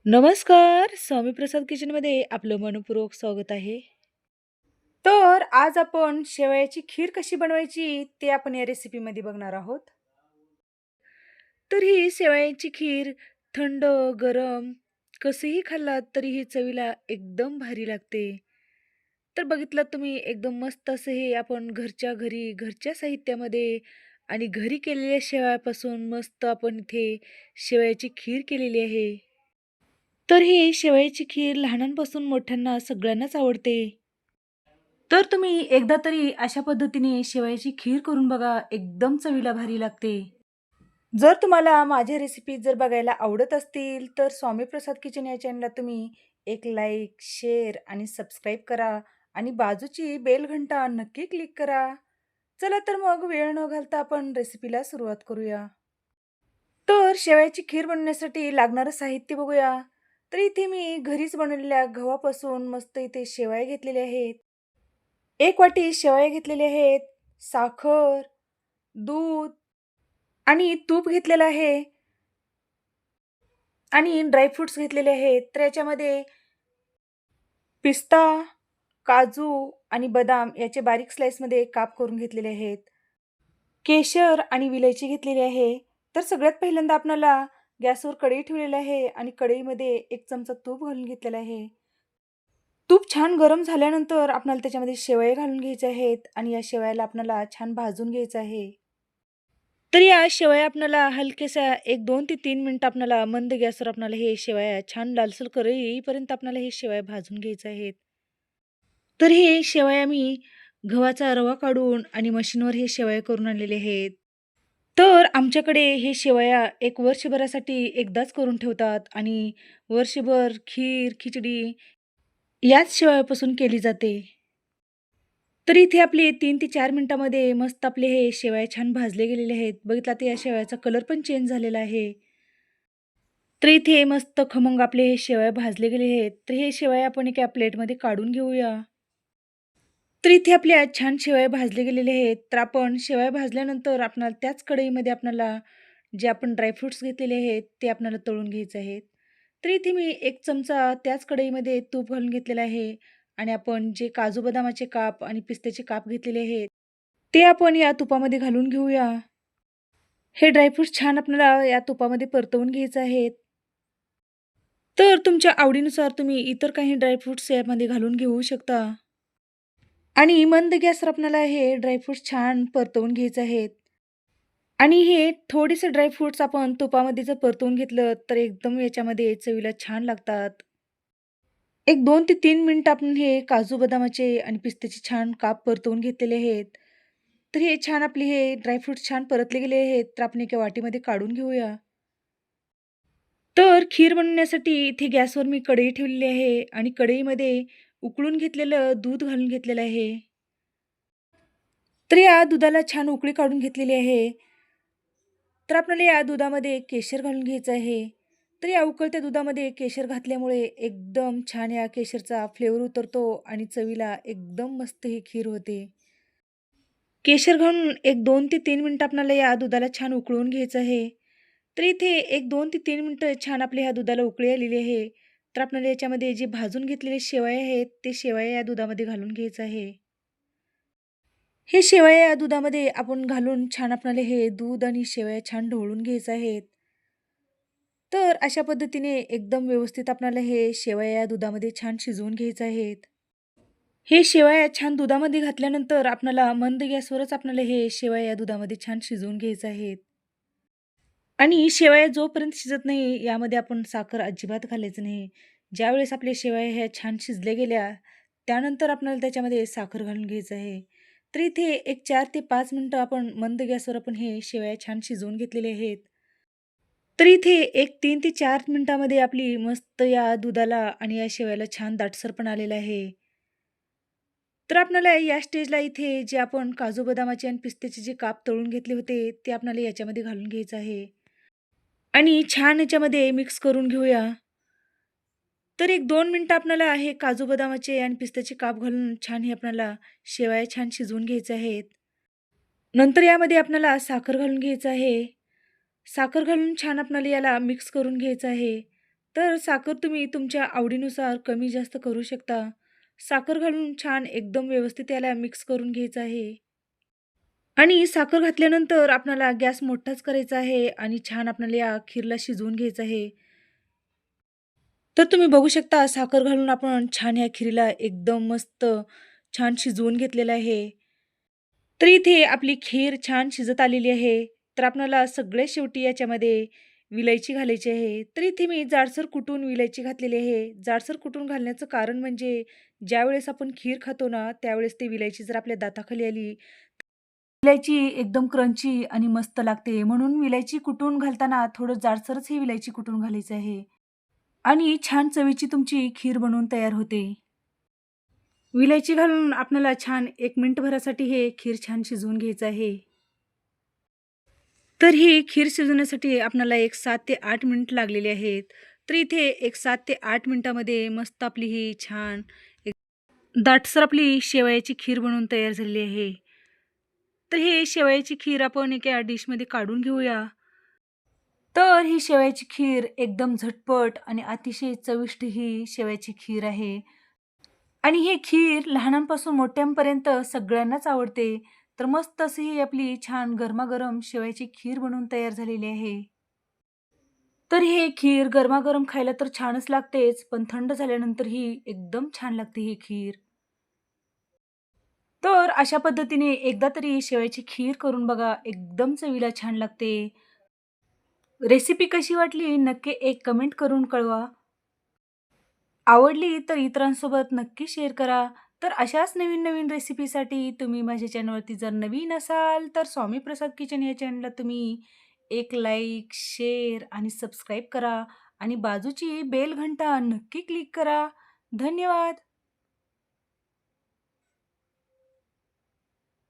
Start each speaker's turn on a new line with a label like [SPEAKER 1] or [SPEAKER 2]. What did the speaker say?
[SPEAKER 1] नमस्कार. स्वामी प्रसाद किचनमध्ये आपलं मनःपूर्वक स्वागत आहे. तर आज आपण शेवयाची खीर कशी बनवायची ते आपण या रेसिपीमध्ये बघणार आहोत. तर ही शेवयाची खीर थंड, गरम कसंही खाल्लात तरी ही चवीला एकदम भारी लागते. तर बघितलात तुम्ही एकदम मस्त असं हे आपण घरच्या घरी, घरच्या साहित्यामध्ये आणि घरी केलेल्या शेवयापासून मस्त आपण इथे शेवयाची खीर केलेली आहे. तर ही शेवयाची खीर लहानांपासून मोठ्यांना सगळ्यांनाच आवडते. तर तुम्ही एकदा तरी अशा पद्धतीने शेवयाची खीर करून बघा, एकदम चवीला भारी लागते. जर तुम्हाला माझ्या रेसिपी जर बघायला आवडत असतील, तर स्वामी प्रसाद किचन या चॅनलला तुम्ही एक लाईक, शेअर आणि सबस्क्राईब करा आणि बाजूची बेल घंटा नक्की क्लिक करा. चला तर मग वेळ न घालता आपण रेसिपीला सुरुवात करूया. तर शेवयाची खीर बनवण्यासाठी लागणारं साहित्य बघूया. तर इथे मी घरीच बनवलेल्या गव्हापासून मस्त इथे शेवया घेतलेल्या आहेत. 1 वाटी शेवया घेतलेल्या आहेत, साखर, दूध आणि तूप घेतलेलं आहे आणि ड्रायफ्रुट्स घेतलेले आहेत. तर याच्यामध्ये पिस्ता, काजू आणि बदाम याचे बारीक स्लाइसमध्ये काप करून घेतलेले आहेत. केशर आणि विलायची घेतलेली आहे. तर सगळ्यात पहिल्यांदा आपल्याला गॅसवर कढई ठेवलेली आहे आणि कढईमध्ये 1 चमचा तूप घालून घेतलेला आहे. तूप छान गरम झाल्यानंतर आपल्याला त्याच्यामध्ये शेवया घालून घ्यायचे आहेत आणि या शेवयाला आपल्याला छान भाजून घ्यायचं आहे. तर या शेवया आपल्याला हलक्याशा एक 2 ते 3 मिनिटं आपल्याला मंद गॅसवर आपल्याला हे शेवया छान लालसर कलर येईपर्यंत आपल्याला हे शेवया भाजून घ्यायचे आहेत. तर हे शेवया मी गव्हाचा रवा काढून आणि मशीनवर हे शेवया करून आणलेले आहेत. तर आमच्याकडे हे शेवया एक वर्षभरासाठी एकदाच करून ठेवतात आणि वर्षभर खीर, खिचडी याच शेवयापासून केली जाते. तर इथे आपले 3 ते 4 मिनिटामध्ये मस्त आपले हे शेवया छान भाजले गेलेले आहेत. बघितला तर या शेवयाचा कलर पण चेंज झालेला आहे. तर इथे मस्त खमंग आपले हे शेवया भाजले गेले आहेत. तर हे शेवया आपण एका प्लेटमध्ये काढून घेऊया. तर इथे आपल्या छान शेवया भाजले गेलेले आहेत. तर आपण शेवया भाजल्यानंतर आपणाला त्याच कढईमध्ये आपल्याला जे आपण ड्रायफ्रुट्स घेतलेले आहेत, ते आपल्याला तळून घ्यायचे आहेत. तर इथे मी 1 चमचा त्याच कढईमध्ये तूप घालून घेतलेलं आहे आणि आपण जे काजू बदामाचे काप आणि पिस्त्याचे काप घेतलेले आहेत, ते आपण या तुपामध्ये घालून घेऊया. हे ड्रायफ्रुट्स छान आपल्याला या तुपामध्ये परतवून घ्यायचे आहेत. तर तुमच्या आवडीनुसार तुम्ही इतर काही ड्रायफ्रुट्स यामध्ये घालून घेऊ शकता. आणि मंद गॅसवर आपल्याला हे ड्रायफ्रुट्स छान परतवून घ्यायचे आहेत. आणि हे थोडेसे ड्रायफ्रुट्स आपण तुपामध्ये जर परतवून घेतलं, तर एकदम याच्यामध्ये चवीला छान लागतात. एक 2 ते 3 मिनिटं आपण हे काजू बदामाचे आणि पिस्त्याचे छान काप परतवून घेतलेले आहेत. तर हे छान आपले हे ड्रायफ्रुट्स छान परतले गेले आहेत, तर आपण एका वाटीमध्ये काढून घेऊया. तर खीर बनवण्यासाठी इथे गॅसवर मी कढई ठेवलेली आहे आणि कढईमध्ये उकळून घेतलेलं दूध घालून घेतलेलं आहे. तर या दुधाला छान उकळी काढून घेतलेली आहे. तर आपल्याला या दुधामध्ये केशर घालून घ्यायचं आहे. तर या उकळत्या दुधामध्ये केशर घातल्यामुळे एकदम छान या केशरचा फ्लेवर उतरतो आणि चवीला एकदम मस्त ही खीर होते. केशर घालून एक 2 ते 3 मिनिटं आपल्याला या दुधाला छान उकळून घ्यायचं आहे. तर इथे एक 2 ते 3 मिनिटं छान आपल्या ह्या दुधाला उकळी आलेली आहे. तर आपल्याला याच्यामध्ये जे भाजून घेतलेले शेवया आहेत, ते शेवया या दुधामध्ये घालून घ्यायचं आहे. हे शेवया या दुधामध्ये आपण घालून छान आपल्याला हे दूध आणि शेवया छान ढवळून घ्यायचं आहेत. तर अशा पद्धतीने एकदम व्यवस्थित आपल्याला हे शेवया या दुधामध्ये छान शिजवून घ्यायचं आहेत. हे शेवया छान दुधामध्ये घातल्यानंतर आपल्याला मंद गॅसवरच आपल्याला हे शेवया या दुधामध्ये छान शिजवून घ्यायचं आहेत. आणि शेवया जोपर्यंत शिजत नाही यामध्ये आपण साखर अजिबात घालायचं नाही. ज्यावेळेस आपल्या शेवया ह्या छान शिजल्या गेल्या, त्यानंतर आपल्याला त्याच्यामध्ये साखर घालून घ्यायचं आहे. तर इथे एक 4 ते 5 मिनिटं आपण मंद गॅसवर आपण हे शेवया छान शिजवून घेतलेले आहेत. तर इथे एक 3 ते 4 मिनिटामध्ये आपली मस्त या दुधाला आणि या शेवयाला छान दाटसरपणा आलेला आहे. तर आपल्याला या स्टेजला इथे जे आपण काजू बदामाचे आणि पिस्त्याचे जे काप तळून घेतले होते, ते आपल्याला याच्यामध्ये घालून घ्यायचं आहे. आणि छान याच्यामध्ये मिक्स करून घेऊया. तर एक 2 मिनिटं आपल्याला हे काजू बदामाचे आणि पिस्त्याचे काप घालून छान हे आपल्याला शेवया छान शिजवून घ्यायच्या आहेत. नंतर यामध्ये आपल्याला साखर घालून घ्यायचं आहे. साखर घालून छान आपल्याला याला मिक्स करून घ्यायचं आहे. तर साखर तुम्ही तुमच्या आवडीनुसार कमी जास्त करू शकता. साखर घालून छान एकदम व्यवस्थित याला मिक्स करून घ्यायचं आहे. आणि साखर घातल्यानंतर आपल्याला गॅस मोठाच करायचा आहे आणि छान आपल्याला या खीरला शिजवून घ्यायचं आहे. तर तुम्ही बघू शकता साखर घालून आपण छान ह्या खीरीला एकदम मस्त छान शिजवून घेतलेलं आहे. तर इथे आपली खीर छान शिजत आलेली आहे. तर आपल्याला सगळ्यात शेवटी याच्यामध्ये विलायची घालायची आहे. तर इथे मी जाडसर कुटून विलायची घातलेली आहे. जाडसर कुटून घालण्याचं कारण म्हणजे ज्यावेळेस आपण खीर खातो ना, त्यावेळेस ती विलायची जर आपल्या दाताखाली आली, विलायची एकदम क्रंची आणि मस्त लागते. म्हणून विलायची कुटून घालताना थोडं जाडसरच ही विलायची कुटून घालायचं आहे. आणि छान चवीची तुमची खीर बनवून तयार होते. विलायची घालून आपल्याला छान 1 मिनिटभरासाठी हे खीर छान शिजवून घ्यायचं आहे. तर ही खीर शिजवण्यासाठी आपल्याला एक 7 ते 8 मिनिट लागलेले आहेत. तर इथे एक 7 ते 8 मिनिटामध्ये मस्त आपली ही छान एक दाटसर आपली शेवयाची खीर बनवून तयार झालेली आहे. तर हे शेवयाची खीर आपण एका डिशमध्ये काढून घेऊया. तर ही शेवयाची खीर एकदम झटपट आणि अतिशय चविष्ट ही शेवयाची खीर आहे. आणि ही खीर लहानांपासून मोठ्यांपर्यंत सगळ्यांनाच आवडते. तर मस्त अशी ही आपली छान गरमागरम शेवयाची खीर बनवून तयार झालेली आहे. तर हे खीर गरमागरम खायला तर छानच लागतेच, पण थंड झाल्यानंतर ही एकदम छान लागते ही खीर. तर अशा पद्धतीने एकदा तरी शेवयाची खीर करून बघा, एकदम चवीला छान लागते. रेसिपी कशी वाटली नक्की एक कमेंट करून कळवा. आवडली तर इतरांसोबत नक्की शेअर करा. तर अशाच नवीन-नवीन रेसिपीसाठी तुम्ही माझ्या चॅनलवरती जर नवीन असाल, तर स्वामी प्रसाद किचन या चॅनलला तुम्ही एक लाईक, शेअर आणि सबस्क्राईब करा आणि बाजूची बेल घंटा नक्की क्लिक करा. धन्यवाद.